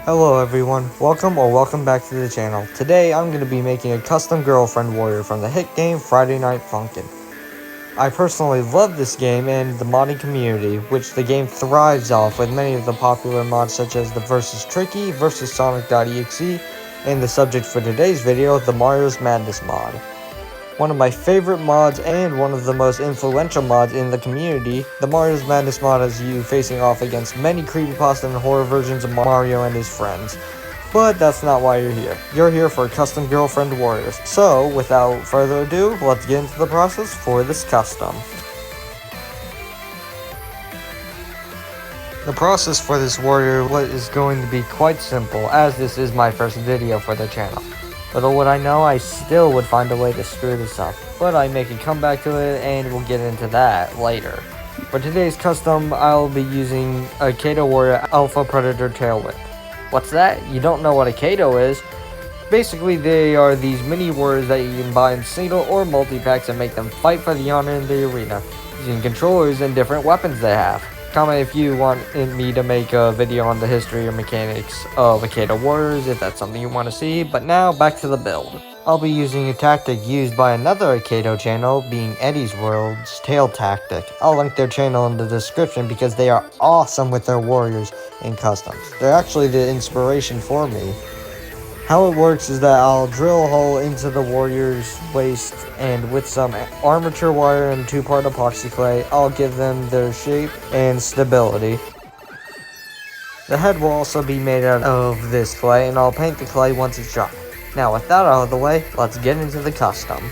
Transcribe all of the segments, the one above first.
Hello everyone, welcome back to the channel. Today I'm going to be making a custom girlfriend warrior from the hit game Friday Night Funkin'. I personally love this game and the modding community, which the game thrives off with many of the popular mods such as the Versus Tricky, Versus Sonic.exe, and the subject for today's video, the Mario's Madness mod. One of my favorite mods and one of the most influential mods in the community, the Mario's Madness mod has you facing off against many creepypasta and horror versions of Mario and his friends. But that's not why you're here. You're here for custom girlfriend warriors. So, without further ado, let's get into the process for this custom. The process for this warrior is going to be quite simple, as this is my first video for the channel. Little would I know, I still would find a way to screw this up, but I make a comeback to it and we'll get into that later. For today's custom, I'll be using Akedo Warrior Alpha Predator Tail Whip. What's that? You don't know what Akedo is? Basically, they are these mini warriors that you can buy in single or multi-packs and make them fight for the honor in the arena, using controllers and different weapons they have. Comment if you want me to make a video on the history or mechanics of Akedo Warriors, if that's something you want to see, but now back to the build. I'll be using a tactic used by another Akedo channel, being Eddie's World's Tail Tactic. I'll link their channel in the description because they are awesome with their warriors and customs. They're actually the inspiration for me. How it works is that I'll drill a hole into the warrior's waist, and with some armature wire and 2-part epoxy clay, I'll give them their shape and stability. The head will also be made out of this clay, and I'll paint the clay once it's dry. Now with that out of the way, let's get into the custom.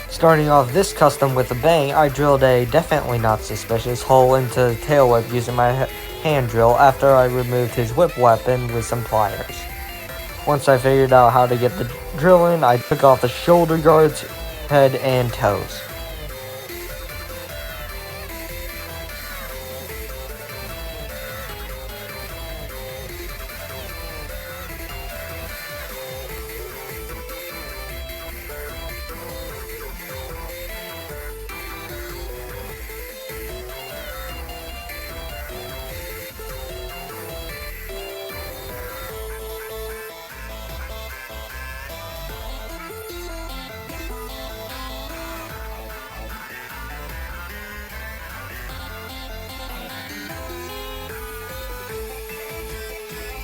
Starting off this custom with a bang, I drilled a definitely not suspicious hole into the tail whip using my hand drill after I removed his whip weapon with some pliers. Once I figured out how to get the drill in, I took off the shoulder guards, head, and toes.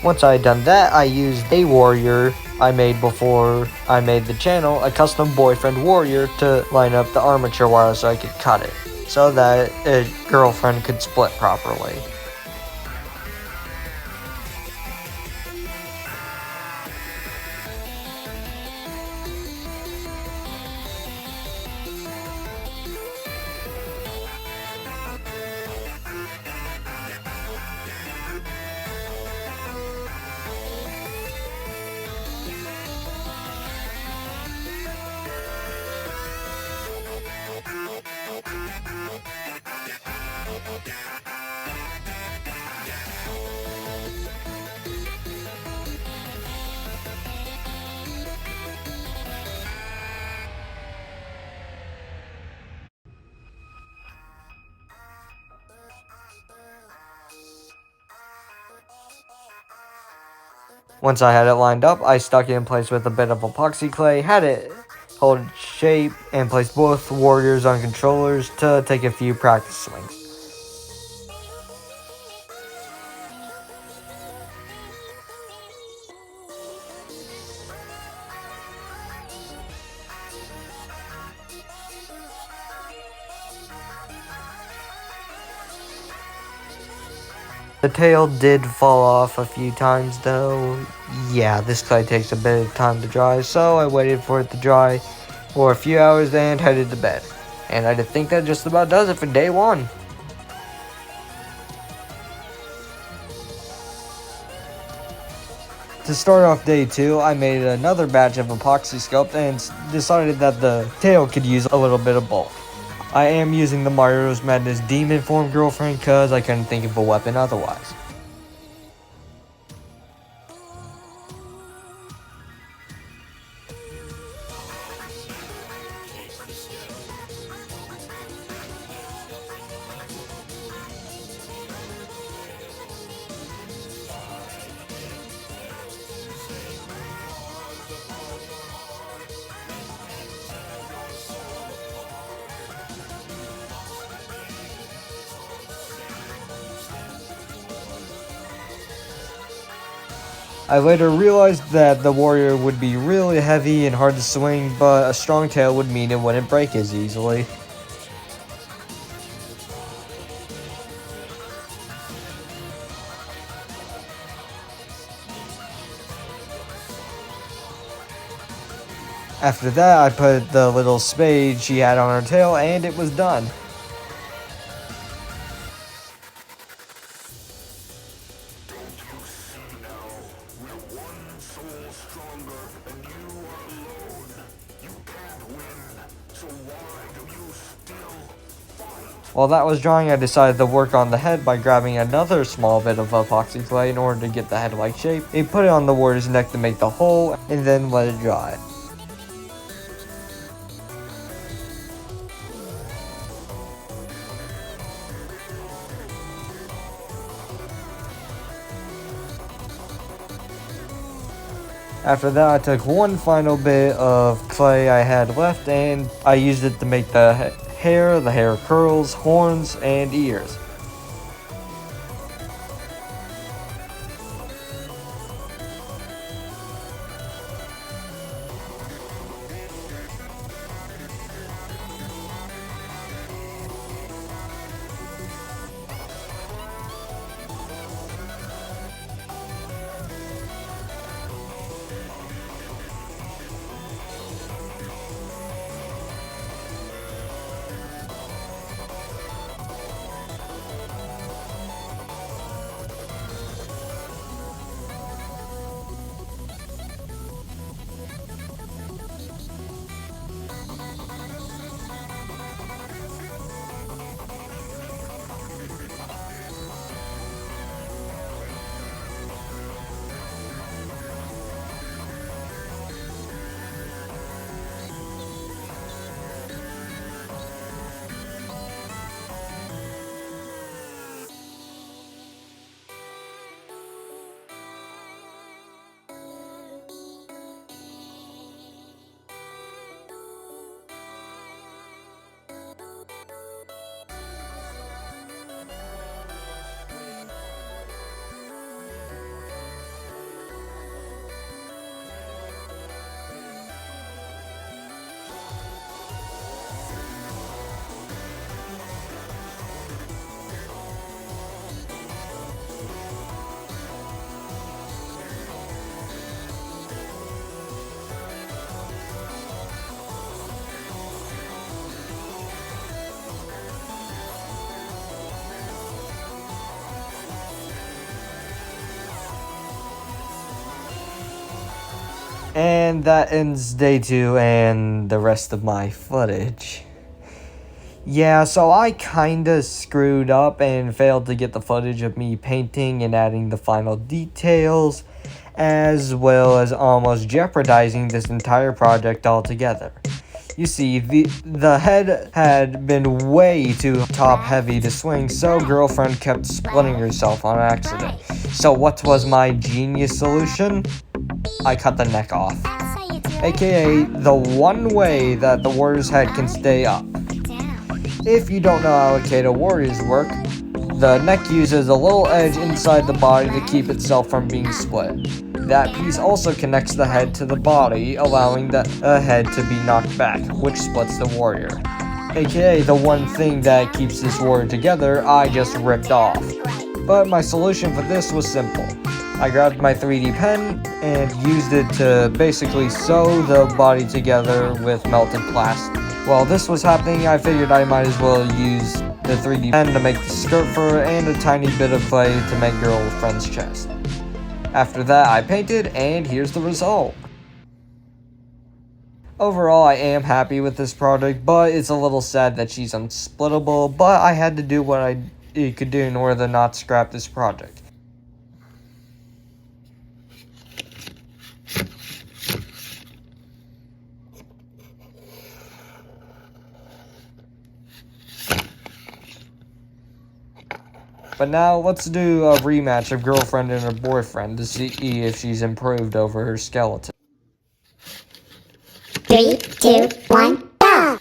Once I had done that, I used a warrior I made before I made the channel, a custom boyfriend warrior, to line up the armature wire so I could cut it, so that a girlfriend could split properly. Once I had it lined up, I stuck it in place with a bit of epoxy clay, had it hold shape, and placed both warriors on controllers to take a few practice swings. The tail did fall off a few times though. Yeah, this clay takes a bit of time to dry, so I waited for it to dry for a few hours and headed to bed. And I think that just about does it for day one. To start off day 2, I made another batch of epoxy sculpt and decided that the tail could use a little bit of both. I am using the Mario's Madness Demon Form Girlfriend because I couldn't think of a weapon otherwise. I later realized that the warrior would be really heavy and hard to swing, but a strong tail would mean it wouldn't break as easily. After that, I put the little spade she had on her tail, and it was done. While that was drying, I decided to work on the head by grabbing another small bit of epoxy clay in order to get the head-like shape. I put it on the warrior's neck to make the hole, and then let it dry. After that, I took one final bit of clay I had left, and I used it to make the hair curls, horns, and ears. And that ends day 2 and the rest of my footage. Yeah, so I kinda screwed up and failed to get the footage of me painting and adding the final details, as well as almost jeopardizing this entire project altogether. You see, the head had been way too top heavy to swing, so girlfriend kept splitting herself on accident. So what was my genius solution? I cut the neck off, aka the one way that the warrior's head can stay up. If you don't know how Akedo warriors work, the neck uses a little edge inside the body to keep itself from being split. That piece also connects the head to the body, allowing the head to be knocked back, which splits the warrior. Aka the one thing that keeps this warrior together, I just ripped off. But my solution for this was simple. I grabbed my 3D pen and used it to basically sew the body together with melted plastic. While this was happening, I figured I might as well use the 3D pen to make the skirt for her and a tiny bit of clay to make girlfriend's chest. After that, I painted, and here's the result. Overall, I am happy with this project, but it's a little sad that she's unsplittable, but I had to do what I could do in order to not scrap this project. But now, let's do a rematch of girlfriend and her boyfriend to see if she's improved over her skeleton. 3, 2, 1, go!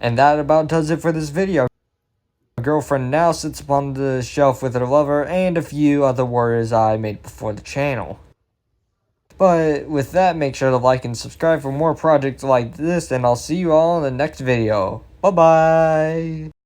And that about does it for this video. My girlfriend now sits upon the shelf with her lover and a few other warriors I made before the channel. But with that, make sure to like and subscribe for more projects like this, and I'll see you all in the next video. Bye bye!